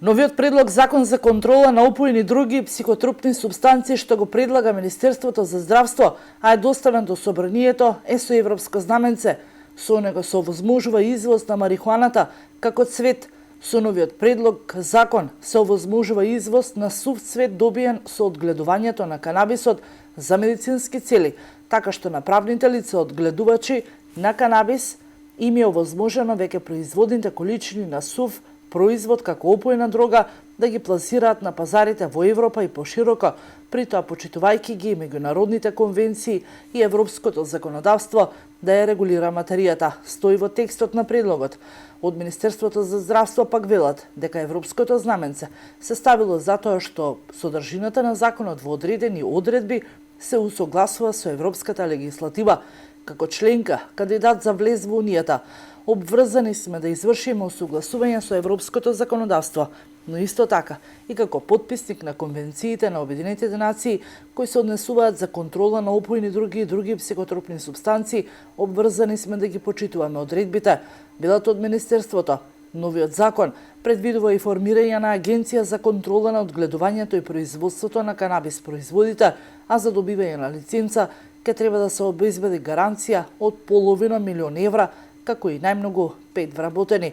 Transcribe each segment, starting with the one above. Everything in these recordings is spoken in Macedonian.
Новиот предлог закон за контрола на опојни други психотропни супстанции што го предлага Министерството за здравство, а е доставен до собранието, е со европско знаменце. Со него се овозможува извоз на марихуаната како цвет. Со новиот предлог закон се овозможува извоз на сув цвет добиен со одгледувањето на канабисот за медицински цели, така што направните лица одгледувачи на канабис им е овозможено веќе производните количини на сув производ како опојна дрога да ги пласираат на пазарите во Европа и пошироко, при тоа почитувајќи ги меѓународните конвенции и европското законодавство да ја регулира материјата, стои во текстот на предлогот. Од Министерството за здравство пак велат дека европското знаменце се ставило затоа што содржината на законот во одредени одредби се усогласува со европската легислатива. Како членка, кандидат за влез во Унијата, обврзани сме да извршиме усогласување со европското законодавство, но исто така и како потписник на конвенциите на Обединетите нации кои се однесуваат за контрола на опојни други и други психотропни супстанции, обврзани сме да ги почитуваме одредбите, велат од Министерството. Новиот закон предвидува и формирање на агенција за контрола на одгледувањето и производството на канабис производите, а за добивање на лиценца ќе треба да се обезбеди гаранција од $500 000, како и најмногу 5 вработени.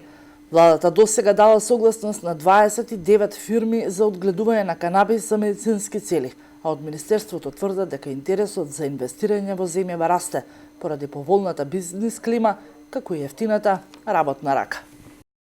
Владата досега дала согласност на 29 фирми за одгледување на канабис за медицински цели, а од Министерството тврдат дека интересот за инвестирање во земјава расте поради поволната бизнис клима, како и ефтината работна рака.